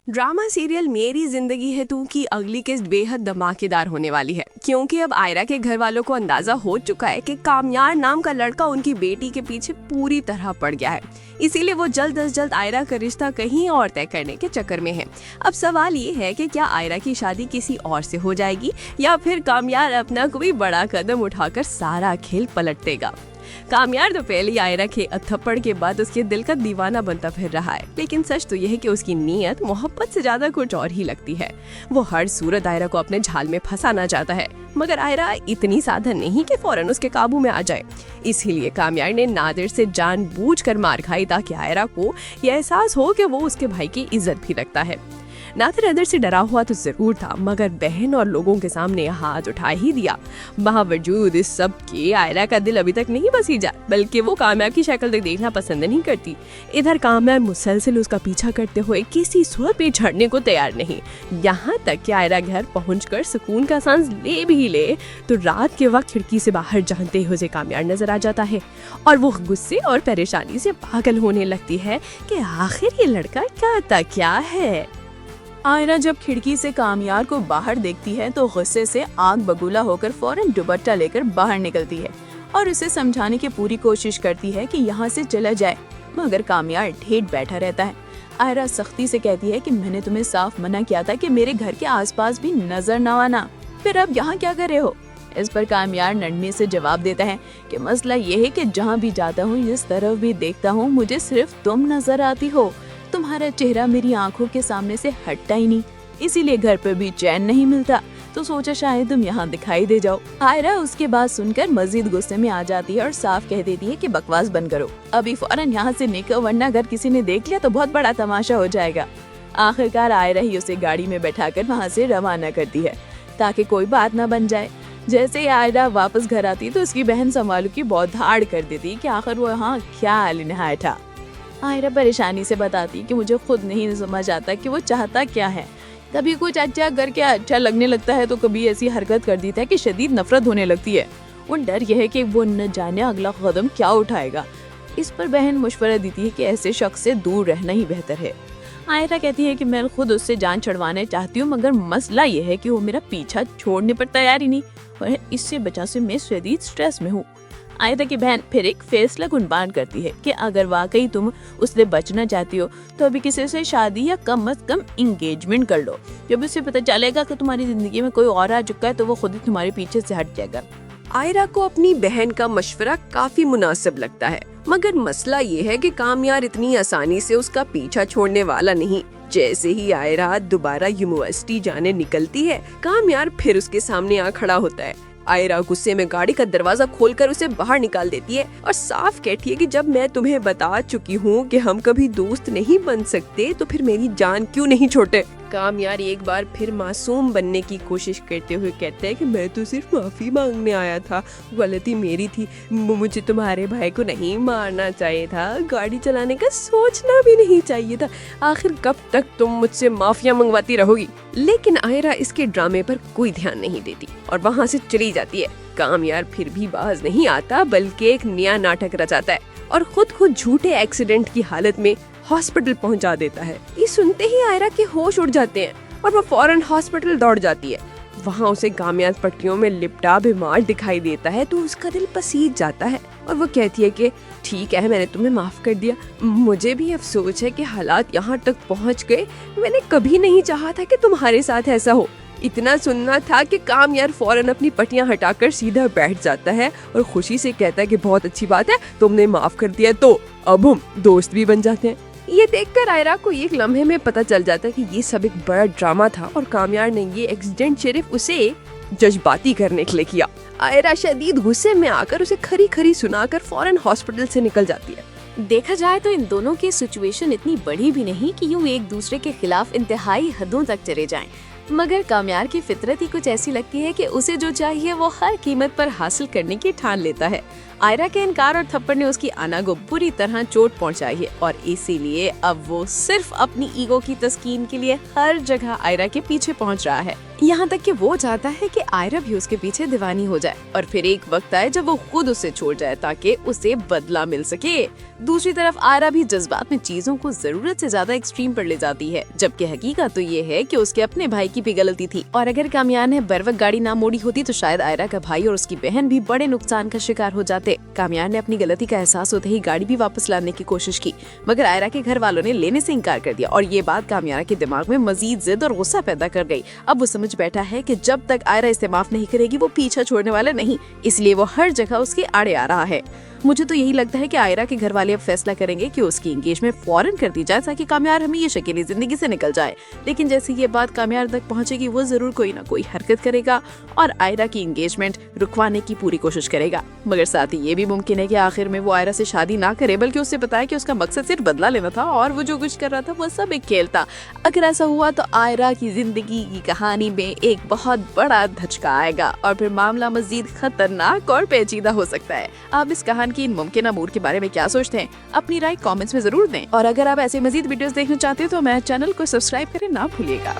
Drama serial मेरी जिंदगी है तू की अगली किस्त बेहद धमाकेदार होने वाली है, क्योंकि अब आयरा के घर वालों को अंदाजा हो चुका है कि कामयार नाम का लड़का उनकी बेटी के पीछे पूरी तरह पड़ गया है। इसीलिए वो जल्द अज जल्द आयरा का रिश्ता कहीं और तय करने के चक्कर में है। अब सवाल ये है कि क्या आयरा की शादी किसी और से हो जाएगी या फिर कामयार अपना कोई बड़ा कदम उठाकर सारा खेल पलट देगा। कामयार तो पहली आयरा के थप्पड़ के बाद उसके दिल का दीवाना बनता फिर रहा है, लेकिन सच तो यह है कि उसकी नीयत मोहब्बत से ज्यादा कुछ और ही लगती है। वो हर सूरत आयरा को अपने झाल में फंसाना चाहता है, मगर आयरा इतनी साधन नहीं कि फौरन उसके काबू में आ जाए। इसीलिए कामयार ने नादिर से जानबूझकर मार खाई ताकि आयरा को यह एहसास हो कि वो उसके भाई की इज्जत भी रखता है। नादिर अंदर से डरा हुआ तो जरूर था, मगर बहन और लोगों के सामने हाथ उठा ही दिया। बावजूद इस सब के आयरा का दिल अभी तक नहीं बसीजा, बल्कि वो कामयाब की शक्ल देखना पसंद नहीं करती। इधर कामयाब मुसलसल उसका पीछा करते हुए किसी सूरत पे छड़ने को तैयार नहीं। यहाँ तक कि आयरा घर पहुंचकर सुकून का सांस ले भी ले तो रात के वक्त खिड़की से बाहर जानते हुए कामयाब नजर आ जाता है और वो गुस्से और परेशानी से पागल होने लगती है कि आखिर ये लड़का करता क्या है। आयरा जब खिड़की से कामयार को बाहर देखती है तो गुस्से से आग बबूला होकर फौरन दुपट्टा लेकर बाहर निकलती है और उसे समझाने की पूरी कोशिश करती है कि यहाँ से चला जाए, मगर कामयार ढेठ बैठा रहता है। आयरा सख्ती से कहती है कि मैंने तुम्हें साफ मना किया था कि मेरे घर के आसपास भी नजर न आना, फिर अब यहाँ क्या कर रहे हो। इस पर कामयार नरमी से जवाब देता है कि मसला ये है कि जहाँ भी जाता हूँ, जिस तरफ भी देखता हूँ, मुझे सिर्फ तुम नजर आती हो। तुम्हारा चेहरा मेरी आंखों के सामने से हटता ही नहीं, इसीलिए घर पर भी चैन नहीं मिलता, तो सोचा शायद तुम यहाँ दिखाई दे जाओ। आयरा उसके बात सुनकर मजीद गुस्से में आ जाती है और साफ कह देती है कि बकवास बंद करो, अभी फौरन यहाँ से निकलो, वरना अगर किसी ने देख लिया तो बहुत बड़ा तमाशा हो जाएगा। आखिरकार आयरा ही उसे गाड़ी में बैठाकर वहाँ से रवाना करती है ताकि कोई बात न बन जाए। जैसे ही आयरा वापस घर आती तो उसकी बहन संभालू की बहुत धाड़ कर देती कि आखिर वो यहाँ क्या नहाया था। आयरा परेशानी से बताती कि मुझे खुद नहीं समझ आता कि वो चाहता क्या है। कभी कुछ अच्छा करके अच्छा लगने लगता है तो कभी ऐसी हरकत कर देता है कि शदीद नफरत होने लगती है। वो डर यह है कि वो न जाने अगला कदम क्या उठाएगा। इस पर बहन मशवरा देती है कि ऐसे शख्स से दूर रहना ही बेहतर है। आयरा कहती है कि मैं खुद उससे जान छुड़वाना चाहती हूँ, मगर मसला ये है कि वो मेरा पीछा छोड़ने पर तैयार ही नहीं और इससे बचा से मैं शदीद स्ट्रेस में हूँ। आयरा की बहन फिर एक फैसला कुर्बान करती है कि अगर वाकई तुम उससे बचना चाहती हो तो अभी किसी से शादी या कम से कम इंगेजमेंट कर लो। जब उसे पता चलेगा कि तुम्हारी जिंदगी में कोई और आ चुका है तो वो खुद ही तुम्हारे पीछे से हट जाएगा। आयरा को अपनी बहन का मशवरा काफी मुनासिब लगता है, मगर मसला ये है कि कामयार इतनी आसानी से उसका पीछा छोड़ने वाला नहीं। जैसे ही आयरा दोबारा यूनिवर्सिटी जाने निकलती है, कामयार फिर उसके सामने आ खड़ा होता है। आयरा गुस्से में गाड़ी का दरवाजा खोलकर उसे बाहर निकाल देती है और साफ कहती है कि जब मैं तुम्हें बता चुकी हूँ कि हम कभी दोस्त नहीं बन सकते तो फिर मेरी जान क्यों नहीं छोड़े। कामयार एक बार फिर मासूम बनने की कोशिश करते हुए कहते हैं कि मैं तो सिर्फ माफी मांगने आया था, गलती मेरी थी, मुझे तुम्हारे भाई को नहीं मारना चाहिए था, गाड़ी चलाने का सोचना भी नहीं चाहिए था, आखिर कब तक तुम मुझसे माफिया मंगवाती रहोगी। लेकिन आयरा इसके ड्रामे पर कोई ध्यान नहीं देती और वहाँ से चली जाती है। कामयार फिर भी बाज नहीं आता, बल्कि एक नया नाटक रचाता है और खुद को झूठे एक्सीडेंट की हालत में हॉस्पिटल पहुंचा देता है। ये सुनते ही आयरा के होश उड़ जाते हैं और वो फौरन हॉस्पिटल दौड़ जाती है। वहाँ उसे कामयाब पट्टियों में लिपटा बीमार दिखाई देता है तो उसका दिल पसीज जाता है और वो कहती है कि ठीक है, मैंने तुम्हें माफ कर दिया, मुझे भी अफसोस है कि हालात यहाँ तक पहुँच गए, मैंने कभी नहीं चाहा था कि तुम्हारे साथ ऐसा हो। इतना सुनना था कि कामयार फौरन अपनी पट्टियां हटाकर सीधा बैठ जाता है और खुशी से कहता है कि बहुत अच्छी बात है, तुमने माफ कर दिया तो अब हम दोस्त भी बन जाते हैं। ये देखकर आयरा को एक लम्हे में पता चल जाता है कि ये सब एक बड़ा ड्रामा था और कामयार ने ये एक्सीडेंट सिर्फ उसे जज्बाती करने के लिए किया। आयरा शदीद गुस्से में आकर उसे खरी खरी सुनाकर फौरन हॉस्पिटल से निकल जाती है। देखा जाए तो इन दोनों की सिचुएशन इतनी बड़ी भी नहीं कि यूँ एक दूसरे के खिलाफ इंतहाई हदों तक चले जाएं। मगर कामयार की फितरत ही कुछ ऐसी लगती है कि उसे जो चाहिए वो हर कीमत पर हासिल करने की ठान लेता है। आयरा के इनकार और थप्पड़ ने उसकी आना को बुरी तरह चोट पहुंचाई है और इसीलिए अब वो सिर्फ अपनी ईगो की तस्कीन के लिए हर जगह आयरा के पीछे पहुंच रहा है। यहाँ तक कि वो चाहता है कि आयरा भी उसके पीछे दीवानी हो जाए और फिर एक वक्त आए जब वो खुद उसे छोड़ जाए ताकि उसे बदला मिल सके। दूसरी तरफ आयरा भी जज्बात में चीजों को जरूरत से ज्यादा एक्सट्रीम पर ले जाती है, जबकि हकीकत तो ये है कि उसके अपने भाई की भी गलती थी और अगर कामयार ने बर वक्त गाड़ी ना मोड़ी होती तो शायद आयरा का भाई और उसकी बहन भी बड़े नुकसान का शिकार हो जाते। कामयार ने अपनी गलती का एहसास होते ही गाड़ी भी वापस लाने की कोशिश की, मगर आयरा के घर वालों ने लेने से इनकार कर दिया और ये बात कामयारा के दिमाग में मजीद जिद और गुस्सा पैदा कर गई। अब वो समझ बैठा है कि जब तक आयरा इसे माफ नहीं करेगी वो पीछा छोड़ने वाला नहीं, इसलिए वो हर जगह उसके आड़े आ रहा है। मुझे तो यही लगता है कि आयरा के घर वाले अब फैसला करेंगे कि उसकी एंगेजमेंट फौरन कर दी जाए ताकि कामयार हमेशा के लिए जिंदगी से निकल जाए। लेकिन जैसे ये बात कामयार तक पहुंचेगी वो जरूर कोई ना कोई हरकत करेगा और आयरा की एंगेजमेंट रुकवाने की पूरी कोशिश करेगा। मगर साथ ही ये भी मुमकिन है कि आखिर में वो आयरा से शादी ना करे बल्कि उससे बताए कि उसका मकसद सिर्फ बदला लेना था और वो जो कुछ कर रहा था वो सब एक खेल था। अगर ऐसा हुआ तो आयरा की जिंदगी की कहानी में एक बहुत बड़ा धचका आएगा और फिर मामला मजीद खतरनाक और पेचीदा हो सकता है। आप इस कहानी की इन मुमकिन अमूर के बारे में क्या सोचते हैं? अपनी राय कमेंट्स में जरूर दें और अगर आप ऐसे मजीद वीडियोस देखना चाहते हैं तो हमारे चैनल को सब्सक्राइब करें ना भूलिएगा।